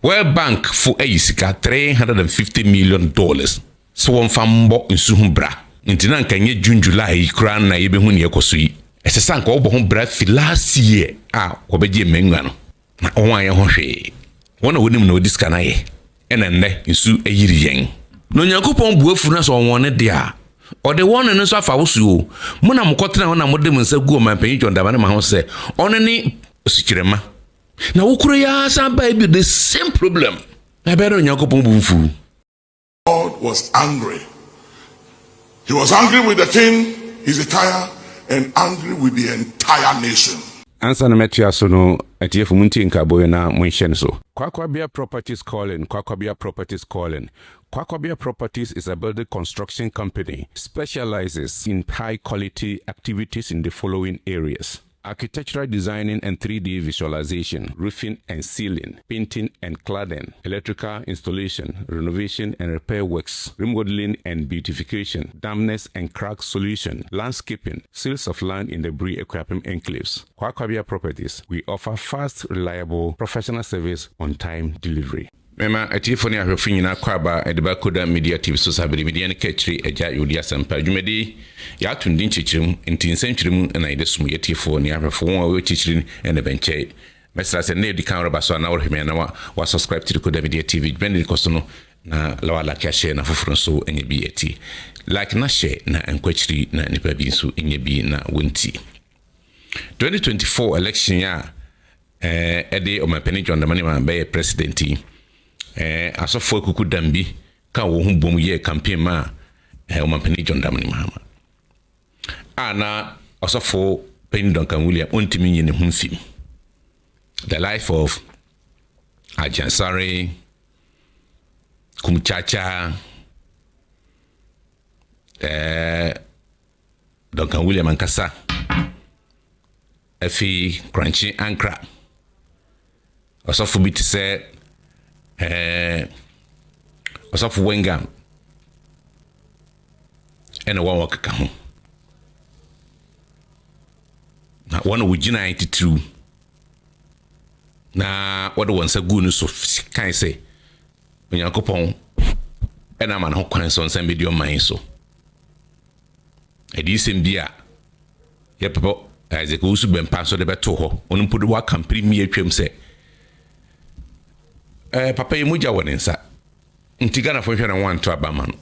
World Bank for ayisika $350 million. So one fambo in Suhumbra. Intina kanye June July kran na yebe hu ne ekoso yi. Esesa nka obo hu bra fi last year obeje menwa no. Na onwa ye ho hwe. Wona wonim na odiska na ye. Ena nne nsu ayiri yen. No Nyankopon buafu na so won de a. Ode won ne so afa wosu o. Mo na mkotena wona mo de nsa gu o manpanyi Jonda ne ma ho se. Ono ni osikirema. Na wukuru ya samba be the same problem. Na better Nyankopon buafu. God was angry. He was angry with the king, Hezekiah, and angry with the entire nation. Answer na metia so no atiefo munti nkaboy na munhye so. Kwakwabia Properties calling. Kwakwabia Properties calling. Kwakwabia Properties is a building construction company specializes in high quality activities in the following areas: architectural designing and 3D visualization, roofing and ceiling, painting and cladding, electrical installation, renovation and repair works, remodeling and beautification, dampness and crack solution, landscaping, sales of land in the Bree-Ekwapim enclaves. Kwakwabia Properties, we offer fast, reliable, professional service on time delivery. Mema atifo ni ahwefo nyina kwaba edeba Koda Media TV so sabiri media ne kachiri eja yodi asampa dwumedi ya tundi nchichirim ntinsentwirim na ide sumu yatifo ni ahwefo won we chichirin ene benche mesra se ne dikan roba so na worheme na wa subscribe to Koda Media TV bendi koso no na lawala kya share na foforo so enye bi eti like na share na enkwachiri na nipa bi so enye bi na wonti 2024 election ya ede o mapeni Jonda ma be presidenti asofo kuku dambi ka wo hu bom ye campaign ma o mampani Jonda Mahama ana asofo pen Duncan-Williams ontimi nyine hu film the life of Ajansare Kumchacha Duncan-Williams ankasa efi crunchy ankra asofo bi tse Osofo Wenga ena wa wakaka ho na wana wujina 92 na wada wansa gu no so kan se Onyankopon ena ma na ho kwan so nsa medio man so edi sembia ye pepo Isaac usu bempa so de beto ho onu podo wa campaign mi atwam se papa yemuja wonensa ntigana fo hwere wan to abama no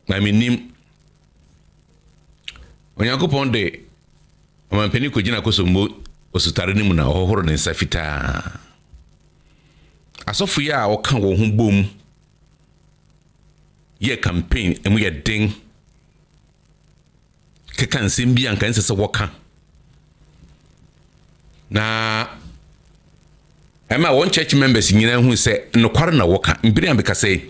na minim Onyankopon de omampeni ko gina kosombo osutare nimu na hohoro nensa fita asofu ya o kan wo hu bom ye campaign emu ye den kekan simbi anka nsese woka na Emma one church members nyina hu se no kware na woka mbiri ambeka say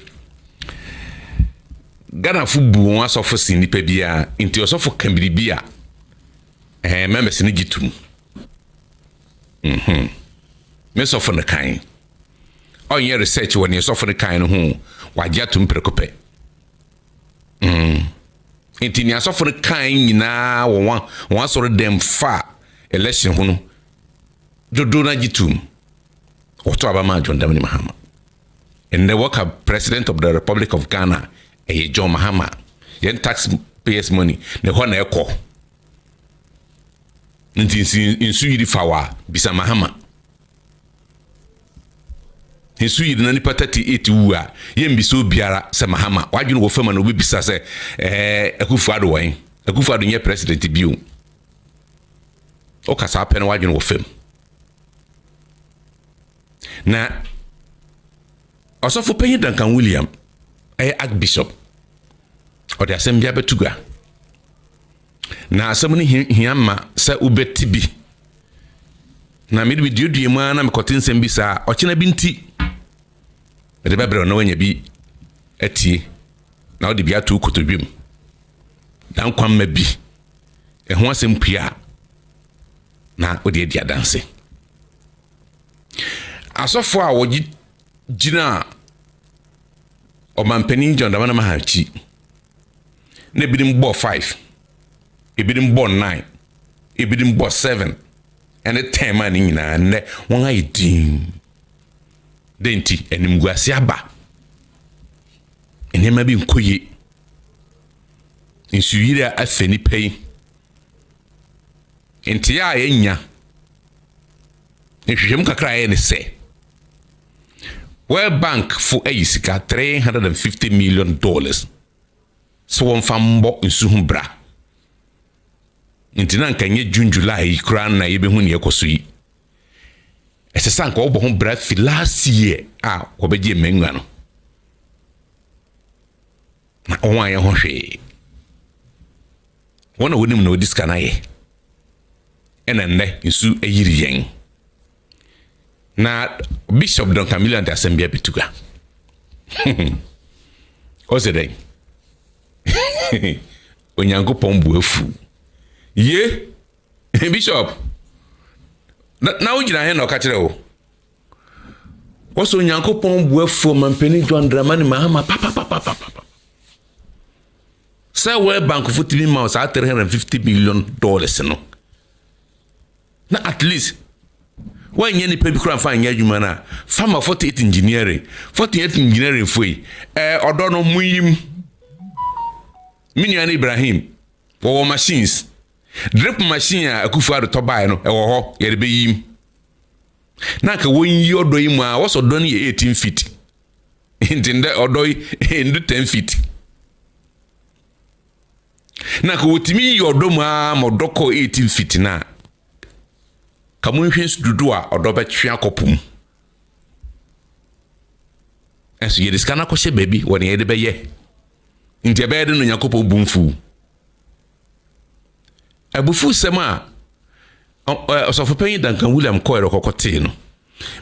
Ghana fubu won asofo sinipa bia nti osofo kambiri bia members ni gitum me sofo na kan onye research woni sofo na kan no hu wagya tum prekope nti ni asofo na kan nyina won soro dem fa election hu no dodo na gitum Oto Abama Jonda Mahama. And the worker president of the Republic of Ghana, John Mahama, yen taxpayers money, ne hona eko. Insu yidi fawa bisa Mahama. Insu yidi nani patati 8 uwa, yen biso biara se Mahama. Wajunu wo fema no bi bisa se Akufo-Addo wan. Akufo-Addo nye president biu. Okasa apene wajunu wo fema. Na osofo penyi Duncan-Williams archbishop o de assembly abetuga na asem ni hiama sa ubetibi na mi diodie mu na mekotin sem bi sa o kina bi nti de bebre no wanya bi atie na o de bi atu kotodwem dan kwamma bi ho asem pia na o de dia danse asofo a wogi gina o mampeni Jonda Mahama chi na bidim bo 5 ebidim bo 9 ebidim bo 7 and the 10 man nyina ne won ayedin denti animguase aba enema bi nkoye insuyira afeni pay enti ya enya nhwehwem kakra ye ne se World Bank for ayisika $350 million so won fambo nsuhu bra enti na nka nye June July kura na ye be hu ne ekoso yi esesa nka obo hu bra fi last year obeje menwa no na onwa ye ho hwe wona wonim na odiska na ye enende nsu ayiri yen na Bishop Duncan-Williams asembia bituga ozedai onyankopon buafu ye Bishop na ujina he no ka kire wo woso onyankopon buafu mampeni John Dramani Mahama papa say World Bank for TV mouse at $350 million no na at least when any people can find adwuma na farmer 48 engineering foi odono muyim Minian Ibrahim for machines drip machine akufado to buy no ewo ho ye be yim na ka won yi odo yi mu a wo so do no 18 feet intinde odo yi 10 feet na ka wotimi yi odo mu a modoko 18 feet na kamunhwens dudu a odo betwe akopum enso ye diskana ko hye baby woni ye de beye ntia be de no yakopum bumfu abufu sema osofopen Duncan-Williams ko erokokote no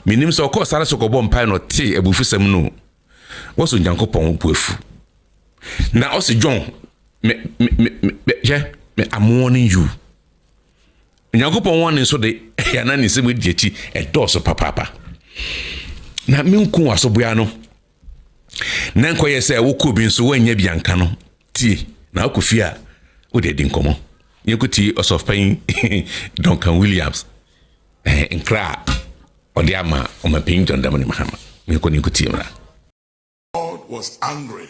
minim so ko sare so ko bom pai no te abufu sem no woso yakopum buafu na osi John me I'm warning you Nyakopon warning so de ya na ni se we diachi edoso papa na menku asoboya no na nkoye se wo ko bi nso wanya bianka no tie na akofia wo de din komo yekuti osofpan Duncan-Williams nkra odiama o mapin John Dramani Mahama mekoni kuti mra. God was angry.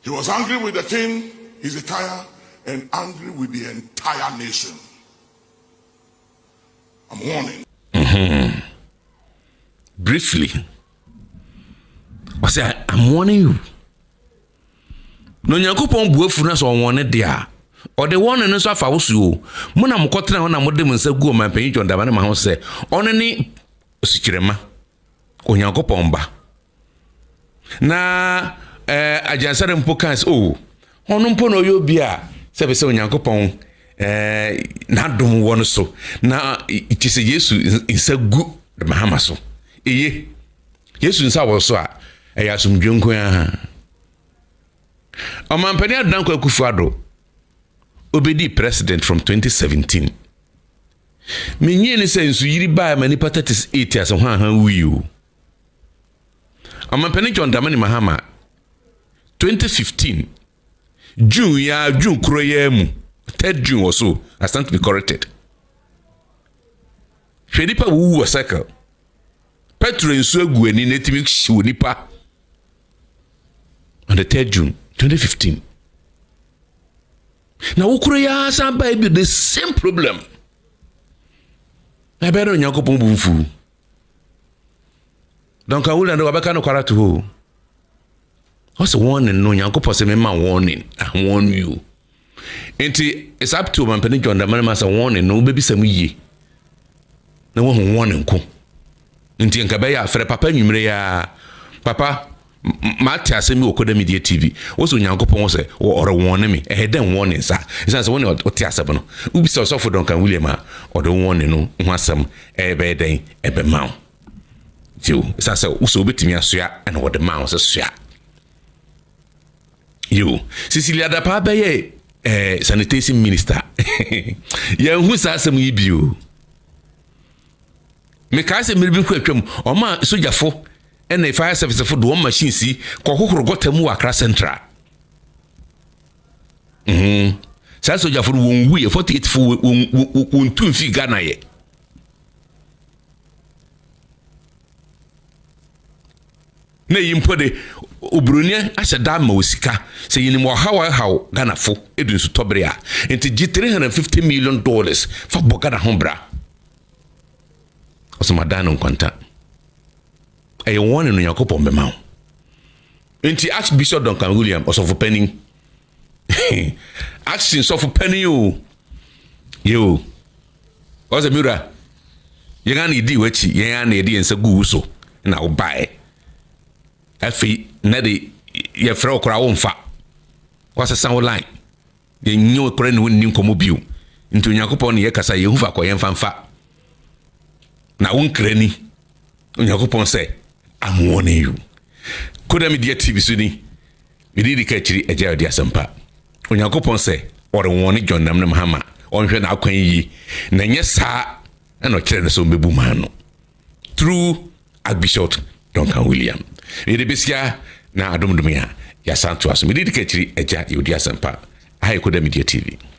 He was angry with the king, his attire, and angry with the entire nation. I'm warning. Briefly, I say I'm warning you. No Yakupon buafu na so warn dia. Or the one no so afa wosu. Mo na mkotra ho na modem nsa gu o mampan John Dramani Mahama se onene osikyerema. Onyankopon ba. Na ajansare mpokans ono mpo no yo bia se be se onyankopon na dom won so na itise Yesu nsa gu Mahama so eye Yesu nsa wo so a eyasumdwenko ya omampani adanko akufuado obedi president from 2017 menye ni se nsu yiri ba mani patatis 8 as han wiu omampani John Dramani Mahama 2015 June kuro ya mu 3rd June or so I stand to be corrected. Shedipa wu cycle Petro nso agu ani netimi hye nipa on the 3rd June 2015. Na wukuro ya san ba bi the same problem. Na bero Yakopon bumfu. Duncan-Williams ndo wabeka no kwara to ho. What's warning no Yakopon say me man warning. I warn you. Enti it's up to mampani John Dramani Mahama warning no bebi samu yi. Na wo ho warning ko. Enti nka be ya frɛ papa nwumre ya papa mate asemi wo Koda Media TV. Wo so Yakopon wo say wo ore warning me. Den warning sa. Isa so woni o te asem no. Ubi so for Duncan-Williams a o do warning no ho asem be den be maw. Yo isa so wo so betimi asoa na wo de maw so soa. Yo Cecilia da pa be ye sanitation minister. Ya hu sa asem yi bio. Me ka se miribi ku atwam o ma sojafo na fire service for do machine si ko kokoro gotamu Accra Central. Sa sojafo won wu 48 fo won tun fi Ghana ye. na yimpo de obronia ahyɛ da ma osika sɛ yinim how Ghana fo edu nso tobre a enti gi $350 million fa bogada ho bra osoma no nkwanta ɛyɛ wɔn no Yakobon bema wo enti Archbishop Duncan-Williams osofo panin action sofo panin yo oza mira yenga na idi wachi yenga na edi ensa gu so na wo bae afi na de ye frɛ okra wo mfa wasa san wo line ye nyo okra ne wonni nkomo biu nti Onyankopɔn ne ye kasa ye hufa kɔ ye mfa na wo nkrani Onyankopɔn sɛ I'm warning you. Koda Media TV suni mididi ka chiri eja odi asempa Onyankopɔn sɛ ɔre wɔne John nam ne Mahama ɔnhwɛ na akwan yi na nyɛ saa na ɔkyerɛ ne so mbebu man no through Archbishop Duncan-Williams yɛde besia na adomdom ya santo aso mididi ka chiri eja odi asempa Koda Media TV.